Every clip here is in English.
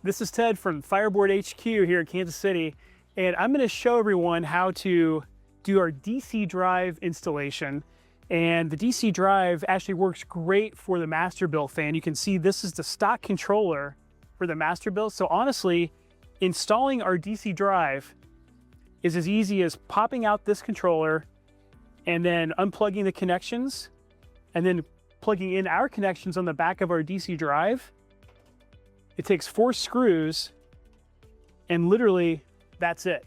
This is Ted from FireBoard HQ here in Kansas City, and I'm going to show everyone how to do our DC drive installation. And the DC drive actually works great for the Masterbuilt fan. You can see this is the stock controller for the Masterbuilt. So honestly, installing our DC drive is as easy as popping out this controller and then unplugging the connections and then plugging in our connections on the back of our DC drive. It takes 4 screws and literally that's it.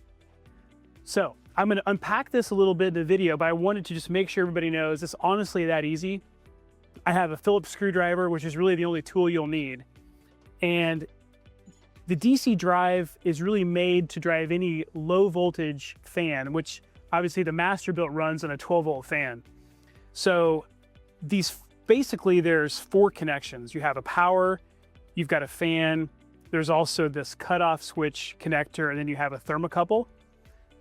So I'm going to unpack this a little bit in the video, but I wanted to just make sure everybody knows it's honestly that easy. I have a Phillips screwdriver, which is really the only tool you'll need. And the DC drive is really made to drive any low voltage fan, which obviously the Masterbuilt runs on a 12-volt fan. So basically there's 4 connections. You have a power, you've got a fan, there's also this cutoff switch connector, and then you have a thermocouple.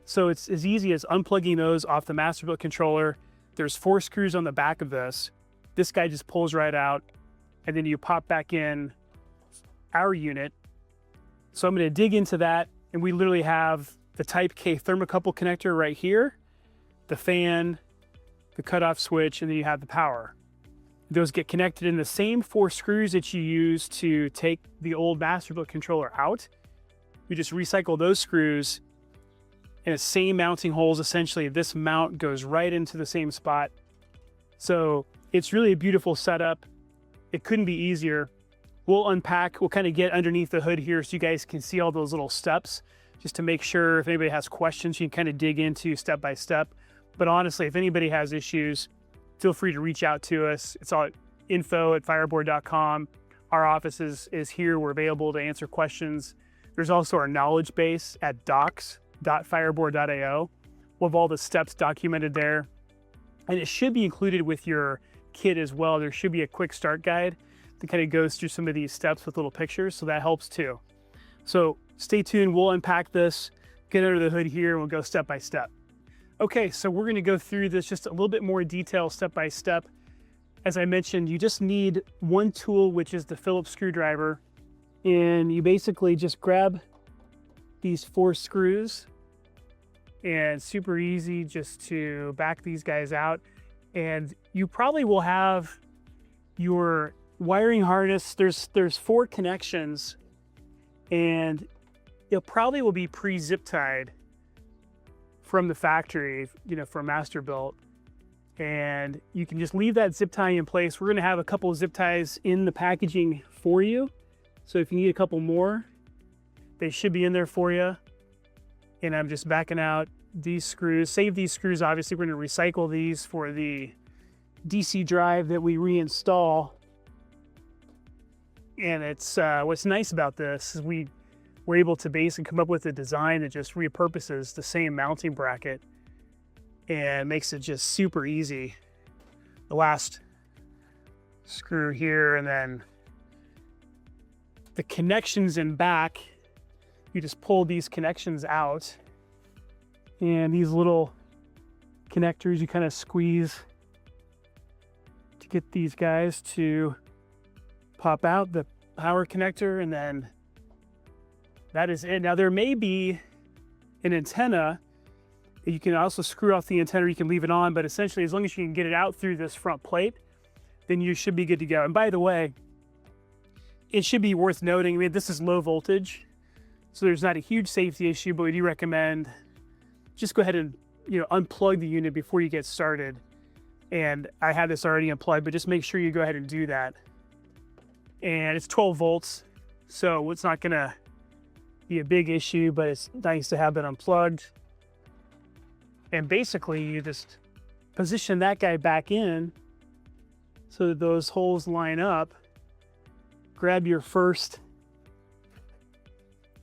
So it's as easy as unplugging those off the Masterbuilt controller. There's 4 screws on the back of this. This guy just pulls right out, and then you pop back in our unit. So I'm going to dig into that, and we literally have the Type K thermocouple connector right here, the fan, the cutoff switch, and then you have the power. Those get connected in the same 4 screws that you use to take the old Masterbuilt controller out. You just recycle those screws in the same mounting holes. Essentially, this mount goes right into the same spot. So it's really a beautiful setup. It couldn't be easier. We'll kind of get underneath the hood here so you guys can see all those little steps, just to make sure if anybody has questions, you can kind of dig into step by step. But honestly, if anybody has issues, feel free to reach out to us. It's all info@fireboard.com. Our office is here. We're available to answer questions. There's also our knowledge base at docs.fireboard.io. We'll have all the steps documented there. And it should be included with your kit as well. There should be a quick start guide that kind of goes through some of these steps with little pictures, so that helps too. So stay tuned. We'll unpack this, get under the hood here, and we'll go step by step. Okay, so we're going to go through this just a little bit more detail, step by step. As I mentioned, you just need one tool, which is the Phillips screwdriver. And you basically just grab these 4 screws, and super easy just to back these guys out. And you probably will have your wiring harness. There's 4 connections, and it probably will be pre-zip tied from the factory, from Masterbuilt. And you can just leave that zip tie in place. We're gonna have a couple of zip ties in the packaging for you. So if you need a couple more, they should be in there for you. And I'm just backing out these screws. Save these screws, obviously we're gonna recycle these for the DC drive that we reinstall. And it's what's nice about this is we're able to basically come up with a design that just repurposes the same mounting bracket and makes it just super easy. The last screw here, and then the connections in back, you just pull these connections out, and these little connectors you kind of squeeze to get these guys to pop out, the power connector, and then that is it. Now there may be an antenna. You can also screw off the antenna, you can leave it on, but essentially as long as you can get it out through this front plate, then you should be good to go. And by the way, it should be worth noting, this is low voltage, so there's not a huge safety issue, but we do recommend just go ahead and unplug the unit before you get started. And I had this already unplugged, but just make sure you go ahead and do that. And it's 12 volts, so it's not gonna be a big issue, but it's nice to have it unplugged. And basically you just position that guy back in so that those holes line up. Grab your first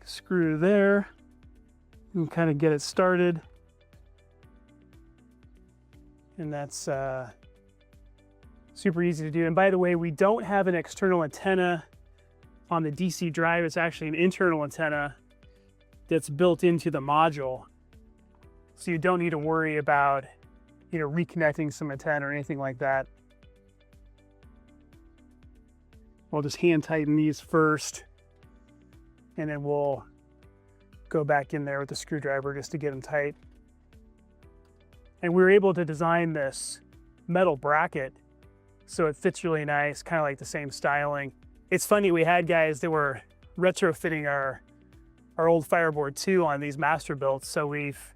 screw there and kind of get it started. And that's super easy to do. And by the way, we don't have an external antenna on the DC drive. It's actually an internal antenna that's built into the module. So you don't need to worry about, reconnecting some antenna or anything like that. I'll just hand tighten these first. and then we'll go back in there with the screwdriver just to get them tight. And we were able to design this metal bracket so it fits really nice, kind of like the same styling. It's funny, we had guys that were retrofitting our old FireBoard 2 on these Masterbuilts, so we've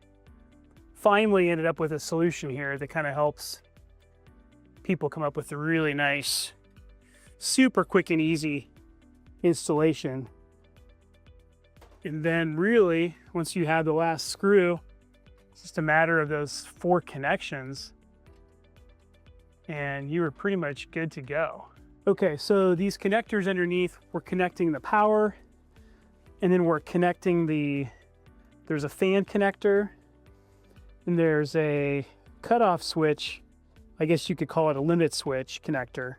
finally ended up with a solution here that kind of helps people come up with a really nice, super quick and easy installation. And then really, once you have the last screw, it's just a matter of those 4 connections and you are pretty much good to go. Okay, so these connectors underneath, we're connecting the power, and then we're connecting there's a fan connector, and there's a cutoff switch. I guess you could call it a limit switch connector.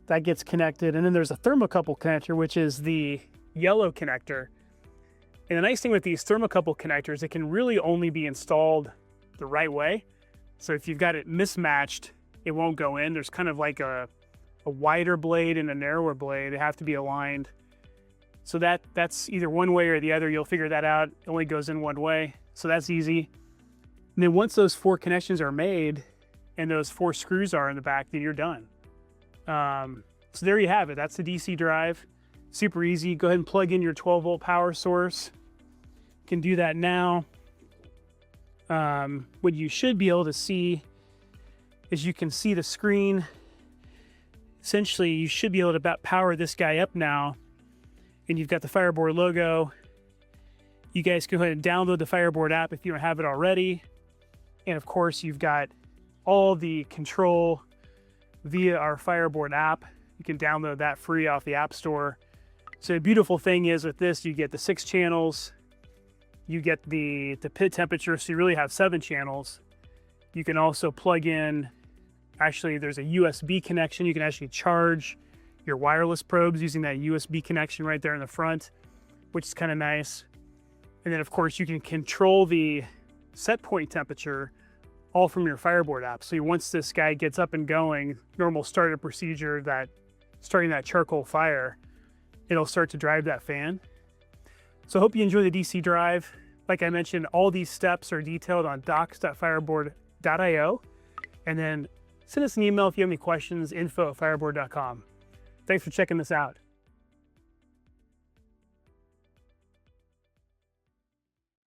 That gets connected, and then there's a thermocouple connector, which is the yellow connector. And the nice thing with these thermocouple connectors, it can really only be installed the right way. So if you've got it mismatched, it won't go in. There's kind of like a wider blade and a narrower blade. They have to be aligned. So that's either one way or the other. You'll figure that out. It only goes in one way. So that's easy. And then once those 4 connections are made and those 4 screws are in the back, then you're done. So there you have it. That's the DC drive. Super easy. Go ahead and plug in your 12-volt power source. You can do that now. What you should be able to see is you can see the screen. Essentially, you should be able to power this guy up now, and you've got the FireBoard logo. You guys can go ahead and download the FireBoard app if you don't have it already. And of course, you've got all the control via our FireBoard app. You can download that free off the App Store. So the beautiful thing is with this, you get the 6 channels, you get the pit temperature, so you really have 7 channels. You can also plug in, actually there's a USB connection. You can actually charge your wireless probes using that USB connection right there in the front, which is kind of nice. And then of course you can control the set point temperature all from your FireBoard app. So once this guy gets up and going, normal startup procedure, that starting that charcoal fire, it'll start to drive that fan. So I hope you enjoy the DC drive. Like I mentioned, all these steps are detailed on docs.fireboard.io. And then send us an email if you have any questions, info@fireboard.com. Thanks for checking this out.